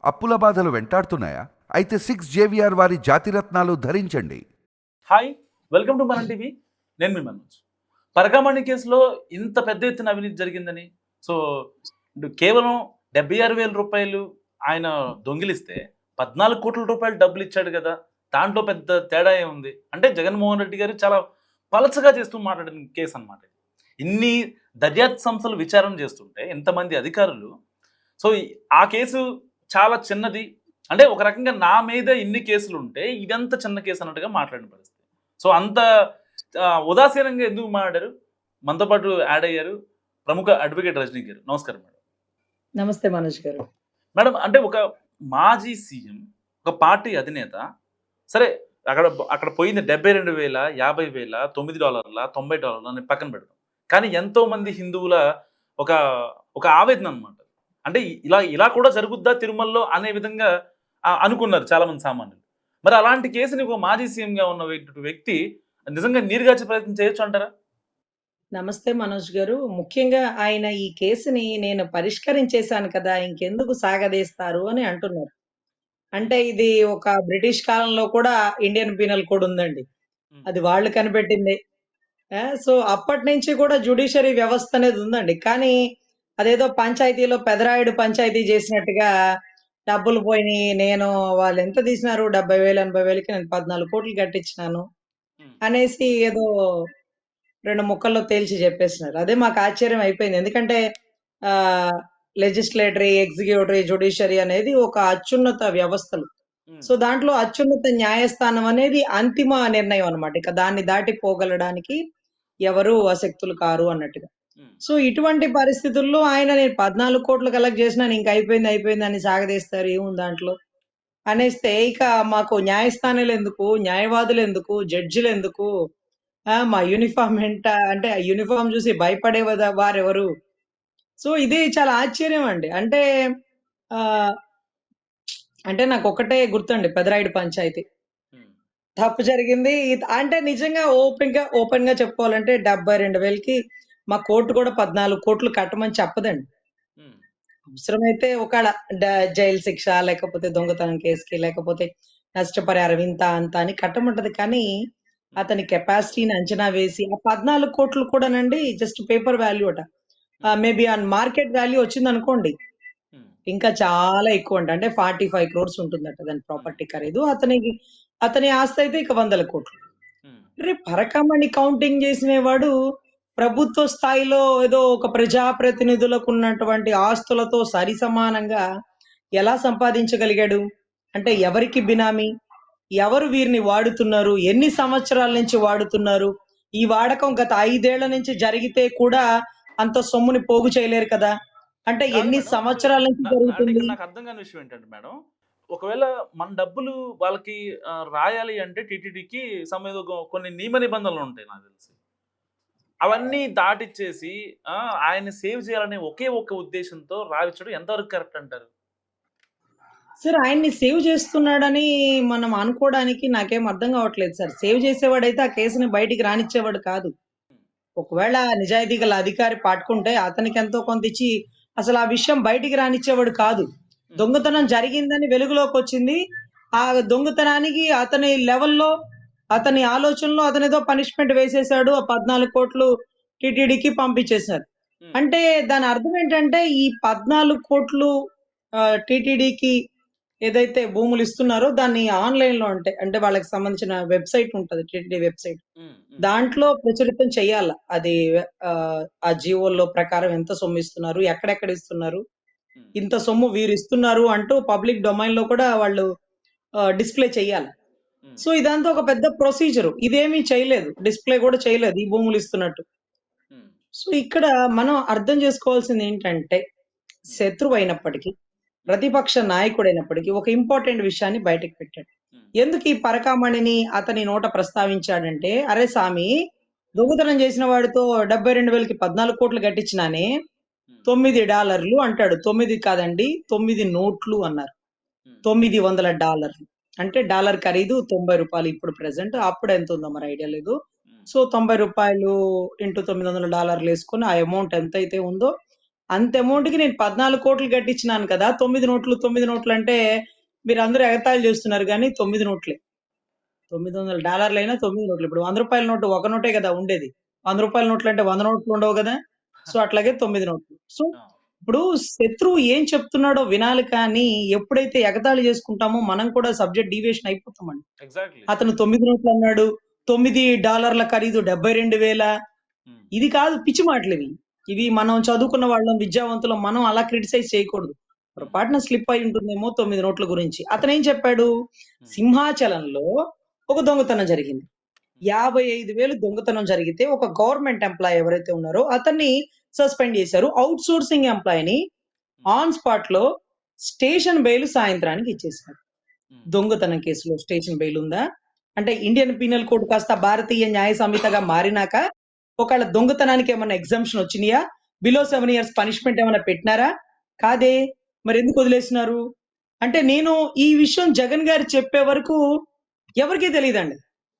అప్పుల బాధలు వెంటాడుతున్నాయా? అయితే 6 JVR వారి జాతిరత్నాలు ధరించండి. హాయ్, వెల్కమ్ టు మనం టీవీ. నేను మీ మనోజ్. పరకామణి కేసులో ఇంత పెద్ద ఎత్తున అవినీతి జరిగిందని, సో కేవలం 76,000 రూపాయలు ఆయన దొంగిలిస్తే 14 కోట్ల రూపాయలు డబ్బులు ఇచ్చాడు కదా, దాంట్లో పెద్ద తేడా ఏముంది అంటే జగన్మోహన్ రెడ్డి గారు చాలా పలచగా చేస్తూ మాట్లాడిన కేసు అనమాట. ఇన్ని దర్యాప్తు సంస్థలు విచారణ చేస్తుంటే ఇంతమంది అధికారులు, సో ఆ కేసు చాలా చిన్నది అంటే ఒక రకంగా నా మీద ఇన్ని కేసులు ఉంటే ఇదంత చిన్న కేసు అన్నట్టుగా మాట్లాడిన పరిస్థితి. సో అంత ఉదాసీనంగా ఎందుకు మాట్లాడారు? మనతో పాటు యాడ్ అయ్యారు ప్రముఖ అడ్వకేట్ రజనీ గారు. నమస్కారం మేడం. నమస్తే మనోజ్ గారు. మేడం, అంటే ఒక మాజీ సీఎం, ఒక పార్టీ అధినేత, సరే అక్కడ అక్కడ పోయింది 72,000, 50,000, $9, $90 అని పక్కన పెడతాం. కానీ ఎంతో మంది హిందువుల ఒక ఒక ఆవేదన అనమాట. అంటే ఇలా ఇలా కూడా జరుగుద్దా తిరుమలలో అనే విధంగా అనుకున్నారు చాలా మంది సామాన్యులు. మరి అలాంటి కేసుని ఒక మాజీ సీఎంగా ఉన్న వ్యక్తి నిజంగా నీరుగార్చే ప్రయత్నం చేయొచ్చు అంటారా? నమస్తే మనోజ్ గారు. ముఖ్యంగా ఆయన ఈ కేసుని నేను పరిష్కరించేశాను కదా, ఇంకెందుకు సాగదీస్తారు అని అంటున్నారు. అంటే ఇది ఒక బ్రిటిష్ కాలంలో కూడా ఇండియన్ పీనల్ కోడ్ ఉందండి. అది వాళ్ళు కనిపెట్టిందే. సో అప్పటి నుంచి కూడా జ్యుడిషియరీ వ్యవస్థ అనేది ఉందండి. కానీ అదేదో పంచాయతీలో పెదరాయుడు పంచాయతీ చేసినట్టుగా డబ్బులు పోయినాయి. నేను వాళ్ళు ఎంత తీసినారు 70,000, 80,000కి నేను 14 కోట్లు కట్టించినాను అనేసి ఏదో 2 ముక్కల్లో తేల్చి చెప్పేసినారు. అదే మాకు ఆశ్చర్యం అయిపోయింది. ఎందుకంటే లెజిస్లేటరీ, ఎగ్జిక్యూటివ్, జ్యుడిషియరీ అనేది ఒక అత్యున్నత వ్యవస్థలు. సో దాంట్లో అత్యున్నత న్యాయస్థానం అనేది అంతిమ నిర్ణయం అన్నమాట. ఇక దాన్ని దాటిపోగలడానికి ఎవరు అశక్తులు కారు అన్నట్టుగా. సో ఇటువంటి పరిస్థితుల్లో ఆయన నేను 14 కోట్లు కలెక్ట్ చేసినాను, ఇంక అయిపోయింది అని సాగదీస్తారు, ఏముంది దాంట్లో అనేస్తే ఇక మాకు న్యాయస్థానాలు ఎందుకు, న్యాయవాదులు ఎందుకు, జడ్జిలు ఎందుకు, మా యూనిఫామ్ అంటే ఆ యూనిఫామ్ చూసి భయపడే వారెవరు? సో ఇది చాలా ఆశ్చర్యం అండి. అంటే అంటే నాకొక్కటే గుర్తండి, పెదరాయుడు పంచాయతీ. తప్పు జరిగింది. అంటే నిజంగా ఓపెన్‌గా చెప్పుకోవాలంటే 72,000కి మా కోర్ట్ కూడా 14 కోట్లు కట్టమని చెప్పదండి. అవసరమైతే ఒకవేళ జైలు శిక్ష, లేకపోతే దొంగతనం కేసుకి, లేకపోతే నష్టపరిహారం ఇంత, అంత అని కట్టమంటది. కానీ అతని కెపాసిటీని అంచనా వేసి ఆ 14 కోట్లు కూడానండి జస్ట్ పేపర్ వాల్యూ అట. మేబీ ఆన్ మార్కెట్ వాల్యూ వచ్చిందనుకోండి, ఇంకా చాలా ఎక్కువ అంట. అంటే 45 క్రోర్స్ ఉంటుందట దాని ప్రాపర్టీ ఖరీదు. అతని ఆస్తి అయితే ఇక 100 కోట్లు. పరకామణి కౌంటింగ్ చేసినవాడు ప్రభుత్వ స్థాయిలో ఏదో ఒక ప్రజాప్రతినిధులకు ఉన్నటువంటి ఆస్తులతో సరి సమానంగా ఎలా సంపాదించగలిగాడు? అంటే ఎవరికి బినామీ? ఎవరు వీరిని వాడుతున్నారు? ఎన్ని సంవత్సరాల నుంచి వాడుతున్నారు? ఈ వాడకం గత 5 ఏళ్ల నుంచి జరిగితే కూడా అంత సొమ్ముని పోగు చేయలేరు కదా! అంటే ఎన్ని సంవత్సరాల నుంచి జరుగుతుంది? నాకు అర్థం కాని విషయం ఏంటంటే మేడం, ఒకవేళ మన డబ్బులు వాళ్ళకి రాయాలి అంటే టీటీడీకి ఏదో కొన్ని నియమ నిబంధనలు ఉంటాయి నాకు తెలిసి. అవన్నీ దాటిచ్చేసి ఆయన సేవ్ చేయాలనే ఒకే ఒక్క ఉద్దేశంతో రావించడం ఎంతవరకు కరెక్ట్ అంటారు? సార్ ఆయన్ని సేవ్ చేస్తున్నాడని మనం అనుకోవడానికి నాకేం అర్థం కావట్లేదు సార్. సేవ్ చేసేవాడైతే ఆ కేసుని బయటికి రానిచ్చేవాడు కాదు. ఒకవేళ నిజాయితీ గల అధికారి పట్టుకుంటే అతనికి ఎంతో కొంత ఇచ్చి అసలు ఆ విషయం బయటికి రానిచ్చేవాడు కాదు. దొంగతనం జరిగిందని వెలుగులోకి వచ్చింది. ఆ దొంగతనానికి అతని లెవెల్‌లో, అతని ఆలోచనలో అతనేదో పనిష్మెంట్ వేసేసాడు. ఆ 14 కోట్లు టీటీడీకి పంపించేశారు. అంటే దాని అర్థం ఏంటంటే ఈ 14 కోట్లు టీటీడీకి ఏదైతే భూములు ఇస్తున్నారో దాన్ని ఆన్‌లైన్‌లో అంటే వాళ్ళకి సంబంధించిన వెబ్‌సైట్ ఉంటది. TTD website. దాంట్లో ప్రచురితం చేయాల. అది ఆ జీవోల్లో ప్రకారం ఎంత సొమ్ము ఇస్తున్నారు, ఎక్కడెక్కడ ఇస్తున్నారు, ఇంత సొమ్ము వీరు ఇస్తున్నారు అంటూ పబ్లిక్ డొమైన్‌లో కూడా వాళ్ళు డిస్‌ప్లే చేయాలి. సో ఇదంతా ఒక పెద్ద ప్రొసీజర్. ఇదేమీ చేయలేదు. డిస్‌ప్లే కూడా చేయలేదు ఈ భూములు ఇస్తున్నట్టు. సో ఇక్కడ మనం అర్థం చేసుకోవాల్సింది ఏంటంటే, శత్రువైనప్పటికీ, ప్రతిపక్ష నాయకుడైనప్పటికీ ఒక ఇంపార్టెంట్ విషయాన్ని బయటకు పెట్టాడు. ఎందుకు ఈ పరకామణిని అతని నోట ప్రస్తావించాడంటే, అరే సామి, దొంగతనం చేసిన వాడితో 72,000కి 14 కోట్లు కట్టించినానే, $9 అంటాడు. 9 కాదండి, 9 నోట్లు అన్నారు. $900 అంటే డాలర్ ఖరీదు $90 ఇప్పుడు ప్రెజెంట్. అప్పుడు ఎంత ఉందో మరి ఐడియా లేదు. సో $90 ఇంటూ $900 వేసుకొని ఆ అమౌంట్ ఎంతైతే ఉందో అంత అమౌంట్‌కి నేను 14 కోట్లు కట్టించినాను కదా! 9 నోట్లు అంటే మీరందరూ ఎగతాళి చేస్తున్నారు గానీ 9 నోట్లే. $900 9 నోట్లు. ఇప్పుడు రూ. 100 నోటు ఒక నోటే కదా ఉండేది. రూ. 100 నోట్లంటే 100 నోట్లు ఉండవు గదా! సో, అట్లాగే 9 నోట్లు. సో, ఆ! ఇప్పుడు శత్రువు ఏం చెప్తున్నాడో వినాలి కానీ, ఎప్పుడైతే ఎగతాళి చేసుకుంటామో మనం కూడా సబ్జెక్ట్ డీవియేషన్ అయిపోతామండి. ఎగ్జాక్ట్‌లీ. అతను 9 నోట్లు అన్నాడు. $9 ఖరీదు 72,000 హ్మ్. ఇది కాదు పిచ్చి మాటలివి. ఇవి మనం చదువుకున్న వాళ్ళం, విద్యావంతులం. మనం అలా క్రిటిసైజ్ చేయకూడదు. హ్మ్. పొరపాటున స్లిప్ అయి ఉంటుందేమో 9 నోట్ల గురించి. అతనేం చెప్పాడు? హ్మ్. సింహాచలంలో ఒక దొంగతనం జరిగింది. 55,000 దొంగతనం జరిగితే ఒక గవర్నమెంట్ ఎంప్లాయీ ఎవరైతే ఉన్నారో అతన్ని సస్పెండ్ చేశారు. ఔట్ సోర్సింగ్ ఎంప్లాయీని ఆన్ స్పాట్‌లో స్టేషన్ బెయిల్ సాయంత్రానికి ఇచ్చేసారు. హ్మ్. దొంగతనం కేసులో స్టేషన్ బెయిల్ ఉందా? అంటే ఇండియన్ పీనల్ కోడ్ కాస్త భారతీయ న్యాయ సంహితగా మారినాక ఒకవేళ దొంగతనానికి ఏమన్నా ఎగ్జంప్షన్ వచ్చినియా? బిలో 7 ఇయర్స్ పనిష్మెంట్ ఏమన్నా పెట్టినారా? కాదే. మరెందుకు వదిలేసినారు? అంటే నేను ఈ విషయం జగన్ గారు చెప్పే వరకు ఎవరికీ తెలీదండి.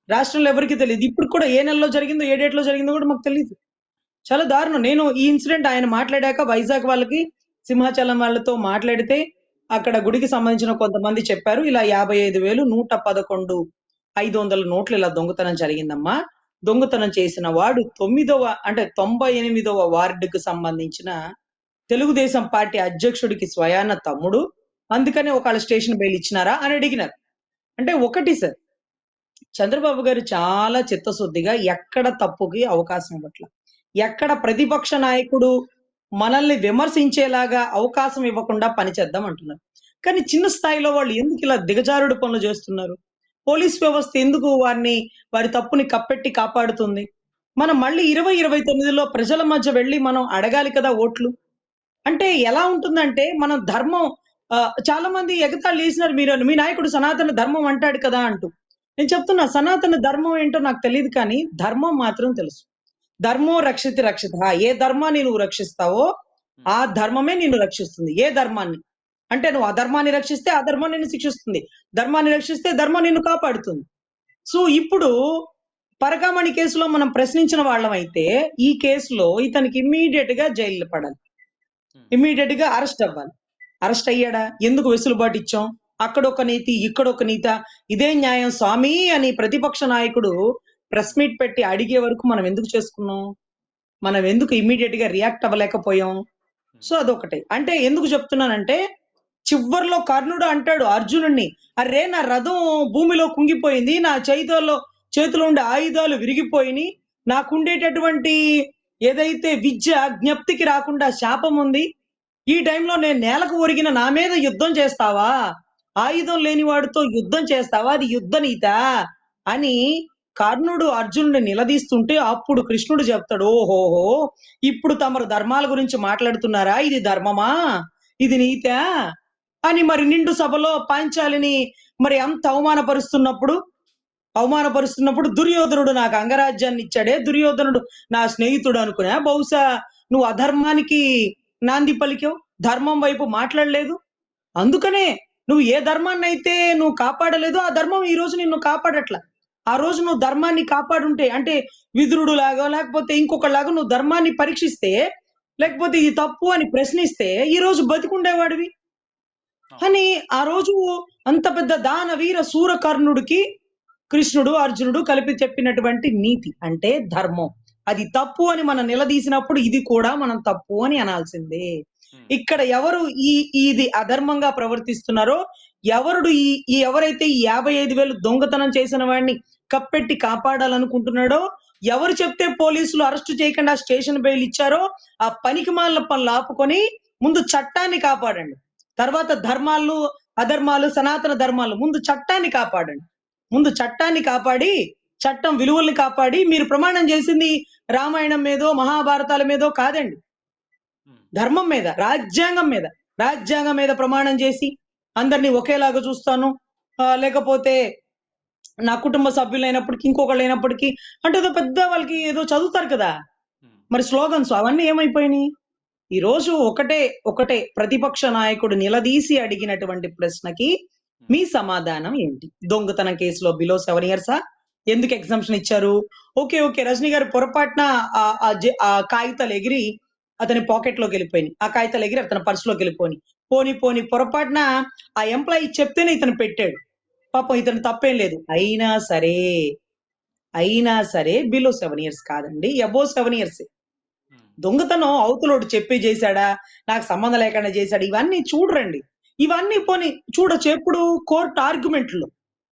రాష్ట్రంలో ఎవరికీ తెలీదు. ఇప్పుడు కూడా ఏ నెలలో జరిగిందో, ఏ డేట్‌లో జరిగిందో కూడా మాకు తెలీదు. చాలా దారుణం. నేను ఈ ఇన్సిడెంట్ ఆయన మాట్లాడాక వైజాగ్ వాళ్ళకి, సింహాచలం వాళ్ళతో మాట్లాడితే, అక్కడ గుడికి సంబంధించిన కొంతమంది చెప్పారు. ఇలా 55,000 111 500 నోట్లు ఇలా దొంగతనం జరిగిందమ్మా. దొంగతనం చేసిన వాడు 9వ అంటే 98వ వార్డుకి సంబంధించిన తెలుగుదేశం పార్టీ అధ్యక్షుడికి స్వయాన తమ్ముడు. అందుకనే ఒకళ్ళ స్టేషన్ బెయిల్ ఇచ్చినారా అని అడిగినారు. అంటే ఒకటి సార్, చంద్రబాబు గారు చాలా చిత్తశుద్ధిగా ఎక్కడ తప్పుకి అవకాశం ఇవ్వట్ల. ఎక్కడ ప్రతిపక్ష నాయకుడు మనల్ని విమర్శించేలాగా అవకాశం ఇవ్వకుండా పనిచేద్దాం అంటున్నారు. కానీ చిన్న స్థాయిలో వాళ్ళు ఎందుకు ఇలా దిగజారుడు పనులు చేస్తున్నారు? పోలీస్ వ్యవస్థ ఎందుకు వారి తప్పుని కప్పెట్టి కాపాడుతుంది? మనం మళ్ళీ 2029లో ప్రజల మధ్య వెళ్లి మనం అడగాలి కదా ఓట్లు. అంటే ఎలా ఉంటుందంటే మనం ధర్మం చాలా మంది ఎగతాళి చేసినారు మీ నాయకుడు సనాతన ధర్మం అంటాడు కదా అంటూ. నేను చెప్తున్నా సనాతన ధర్మం ఏంటో నాకు తెలీదు కానీ ధర్మం మాత్రం తెలుసు. ధర్మో రక్షితి రక్షితః. ఏ ధర్మాన్ని నువ్వు రక్షిస్తావో హ్మ్. ఆ ధర్మమే నిన్ను రక్షిస్తుంది. ఏ ధర్మాన్ని? అంటే నువ్వు అధర్మాన్ని రక్షిస్తే ఆ ధర్మం నిన్ను శిక్షిస్తుంది. ధర్మాన్ని రక్షిస్తే ధర్మం నిన్ను కాపాడుతుంది. సో ఇప్పుడు పరకామణి కేసులో మనం ప్రశ్నించిన వాళ్ళమైతే ఈ కేసులో ఇతనికి ఇమ్మీడియేట్‌గా జైలులో పడాలి. హ్మ్. ఇమ్మీడియేట్‌గా అరెస్ట్ అవ్వాలి. అరెస్ట్ అయ్యాడా? ఎందుకు వెసులుబాటు ఇచ్చాం? అక్కడొక నీతి, ఇక్కడొక నీత. ఇదేం న్యాయం స్వామి అని ప్రతిపక్ష నాయకుడు ప్రెస్ మీట్ పెట్టి అడిగే వరకు మనం ఎందుకు చేసుకున్నాం? మనం ఎందుకు ఇమ్మీడియేట్‌గా రియాక్ట్ అవ్వలేకపోయాం? సో, అదొకటి. అంటే ఎందుకు చెప్తున్నానంటే, చివ్వరలో కర్ణుడు అంటాడు అర్జునుడిని, "అర్రే! నా రథం భూమిలో కుంగిపోయింది. నా చేతిలో ఉండే ఆయుధాలు విరిగిపోయినియి. నాకుండేటటువంటి ఏదైతే విద్య జ్ఞప్తికి రాకుండా శాపం ఉంది. ఈ టైంలో నేను నేలకు ఒరిగిన నా మీద యుద్ధం చేస్తావా? ఆయుధం లేని వాడితో యుద్ధం చేస్తావా? అది యుద్ధ నీతా?" అని కర్ణుడు అర్జునుడిని నిలదీస్తుంటే అప్పుడు కృష్ణుడు చెప్తాడు, "ఓహోహో! ఇప్పుడు తమరు ధర్మాల గురించి మాట్లాడుతున్నారా? ఇది ధర్మమా? ఇది నీతా?" అని మరి నిండు సభలో పాంచాలిని మరి అంత అవమానపరుస్తున్నప్పుడు దుర్యోధనుడు నాకు అంగరాజ్యాన్ని ఇచ్చాడే, దుర్యోధనుడు నా స్నేహితుడు అనుకున్నా. బహుశా నువ్వు అధర్మానికి నాంది పలికావు. ధర్మం వైపు మాట్లాడలేదు. అందుకనే నువ్వు ఏ ధర్మాన్నయితే నువ్వు కాపాడలేదో ఆ ధర్మం ఈ రోజు నిన్ను కాపాడట్ల. ఆ రోజు నువ్వు ధర్మాన్ని కాపాడుంటే అంటే విదురుడులాగో లేకపోతే ఇంకొకళ్ళలాగా నువ్వు ధర్మాన్ని పరీక్షిస్తే, లేకపోతే ఇది తప్పు అని ప్రశ్నిస్తే ఈ రోజు బతికుండేవాడివి. అవును. అని ఆ రోజు అంత పెద్ద దానవీర శూర కర్ణుడికి కృష్ణుడు, అర్జునుడు కలిపి చెప్పినటువంటి నీతి అంటే ధర్మం. అది తప్పు అని మనం నిలదీసినప్పుడు ఇది కూడా మనం తప్పు అని అనాల్సిందే. హ్మ్. ఇక్కడ ఎవరు ఇది అధర్మంగా ప్రవర్తిస్తున్నారో, ఎవరైతే ఈ 55,000 దొంగతనం చేసిన వాడిని కప్పెట్టి కాపాడాలనుకుంటున్నాడో, ఎవరు చెప్తే పోలీసులు అరెస్ట్ చేయకుండా స్టేషన్ బెయిల్ ఇచ్చారో, ఆ పనికిమాలిన పనులు ఆపుకొని ముందు చట్టాన్ని కాపాడండి. తర్వాత ధర్మాలు, అధర్మాలు, సనాతన ధర్మాలు ముందు చట్టాన్ని కాపాడండి. ముందు చట్టాన్ని కాపాడి, చట్టం విలువల్ని కాపాడి మీరు ప్రమాణం చేసింది రామాయణం మీదో, మహాభారతాల మీదో కాదండి. హ్మ్. ధర్మం మీద, రాజ్యాంగం మీద ప్రమాణం చేసి అందరిని ఒకేలాగా చూస్తాను. లేకపోతే నా కుటుంబ సభ్యులైనప్పటికి, ఇంకొకళ్ళైనప్పటికీ అంటే ఏదో పెద్ద వాళ్ళకి ఏదో చదువుతారు కదా! హ్మ్. మరి స్లోగన్స్ అవన్నీ ఏమైపోయినియి? ఈరోజు ఒకటే ప్రతిపక్ష నాయకుడు నిలదీసి అడిగినటువంటి ప్రశ్నకి హ్మ్. మీ సమాధానం ఏంటి? దొంగతనం కేసులో బిలో 7 ఇయర్సా? ఎందుకు ఎగ్జంప్షన్ ఇచ్చారు? ఓకే. రజనీ గారు పొరపాటున ఆ కాగితాలు ఎగిరి అతని పాకెట్ లోకి వెళ్ళిపోయినాయి. ఆ కాగితాలు ఎగిరి అతని పర్సులోకి వెళ్ళిపోయి పోని పొరపాటున ఆ ఎంప్లాయీ చెప్తేనే ఇతను పెట్టాడు. పాపం ఇతను తప్పేం లేదు. అయినా సరే బిలో 7 ఇయర్స్ కాదండి. Above 7 years. దొంగతనం అవతలోడు చెప్పి చేశాడా? నాకు సంబంధం లేకుండా చేశాడు. ఇవన్నీ చూడరండి. ఇవన్నీ పోనీ చూడొచ్చు. ఎప్పుడు? కోర్టు ఆర్గ్యుమెంట్‌లో.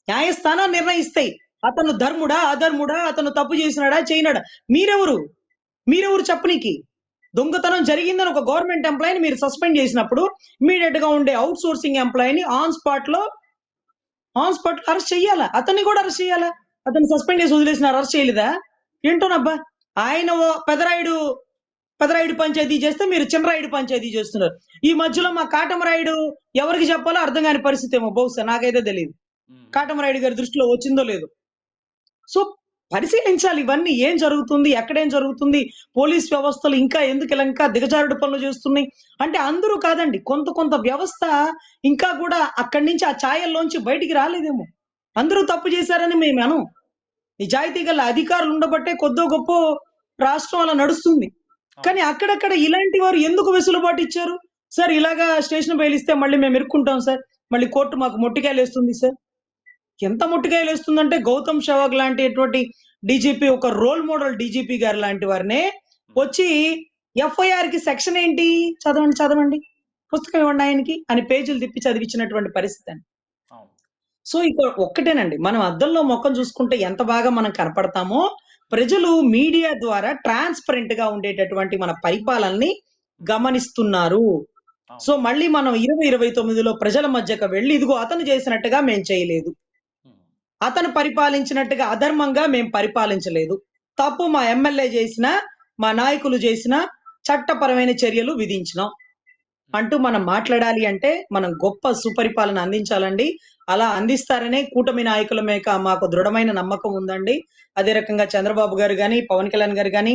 న్యాయస్థానాలు నిర్ణయిస్తాయి. అతను ధర్ముడా? అధర్ముడా? అతను తప్పు చేసినాడా? చేయనాడా? మీరెవరు? మీరెవరు చెప్పనీకి? దొంగతనం జరిగిందని ఒక గవర్నమెంట్ ఎంప్లాయీని మీరు సస్పెండ్ చేసినప్పుడు ఇమ్మీడియేట్‌గా ఉండే ఔట్ సోర్సింగ్ ఎంప్లాయీని ఆన్ స్పాట్‌లో అరెస్ట్ చెయ్యాలా? అతన్ని కూడా అరెస్ట్ చేయాలా? అతన్ని సస్పెండ్ చేసి వదిలేసినారు. అరెస్ట్ చేయలేదా? ఏంటోనబ్బా! ఆయన పెదరాయుడు పంచాయతీ చేస్తే మీరు చిన్నరాయుడు పంచాయతీ చేస్తున్నారు. ఈ మధ్యలో మా కాటమరాయుడు ఎవరికి చెప్పాలో అర్థం కాని పరిస్థితి ఏమో బహుశా నాకైతే తెలీదు. కాటమరాయుడు గారి దృష్టిలో వచ్చిందో లేదో. సో పరిశీలించాలి ఇవన్నీ ఏం జరుగుతుంది? ఎక్కడేం జరుగుతుంది? పోలీస్ వ్యవస్థలు ఇంకా ఎందుకు ఇలా ఇంకా దిగజారుడు పనులు చేస్తున్నాయి? అంటే అందరూ కాదండి. కొంత వ్యవస్థ ఇంకా కూడా అక్కడి నుంచి ఆ ఛాయల్లోంచి బయటికి రాలేదేమో. అందరూ తప్పు చేశారని మేమనం. నిజాయితీ గల అధికారులు ఉండబట్టే కొద్దో గొప్పో రాష్ట్రం అలా నడుస్తుంది. కానీ అక్కడక్కడ ఇలాంటి వారు ఎందుకు వెసులుబాటు ఇచ్చారు? సార్ ఇలాగా స్టేషన్ బెయిల్ ఇస్తే మళ్ళీ మేము ఇరుక్కుంటాం సార్. మళ్ళీ కోర్టు మాకు మొట్టికాయలేస్తుంది సార్. ఎంత మొట్టికాయలేస్తుందంటే గౌతమ్ షవాగ్ లాంటిటువంటి డీజీపీ ఒక రోల్ మోడల్ డీజీపీ గారు లాంటి వారినే వచ్చి ఎఫ్ఐఆర్ కి సెక్షన్ ఏంటి? చదవండి. పుస్తకం ఇవ్వండి ఆయనకి అని పేజీలు తిప్పి చదివించినటువంటి పరిస్థితి అండి. సో ఇక ఒక్కటేనండి. మనం అద్దంలో మొఖం చూసుకుంటే ఎంత బాగా మనం కనపడతామో, ప్రజలు మీడియా ద్వారా ట్రాన్స్‌పరెంట్ గా ఉండేటటువంటి మన పరిపాలనని గమనిస్తున్నారు. సో మళ్ళీ మనం 2029లో ప్రజల మధ్యకు వెళ్లి ఇదిగో అతను చేసినట్టుగా మేం చేయలేదు. అతను పరిపాలించినట్టుగా అధర్మంగా మేం పరిపాలించలేదు. తప్పు మా ఎమ్మెల్యే చేసినా, మా నాయకులు చేసినా చట్టపరమైన చర్యలు విధించినాం. అంటూ మనం మాట్లాడాలి అంటే మనం గొప్ప సుపరిపాలన అందించాలండి. అలా అందిస్తారనే కూటమి నాయకుల మేక మాకు దృఢమైన నమ్మకం ఉందండి. అదే రకంగా చంద్రబాబు గారు గాని, పవన్ కళ్యాణ్ గారు గాని,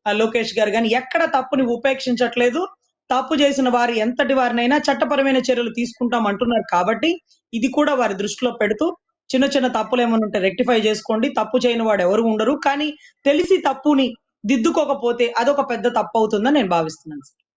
లోకేష్ గారు గాని ఎక్కడ తప్పుని ఉపేక్షించట్లేదు. తప్పు చేసిన వారు ఎంతటి వారినైనా చట్టపరమైన చర్యలు తీసుకుంటాం అంటున్నారు కాబట్టి, ఇది కూడా వారి దృష్టిలో పెడుతూ చిన్న తప్పులేమన్నా ఉంటే రెక్టిఫై చేసుకోండి. తప్పు చేయని వాడు ఎవరు ఉండరు. కానీ తెలిసి తప్పుని దిద్దుకోకపోతే అదొక పెద్ద తప్పవుతుందని నేను భావిస్తున్నాను.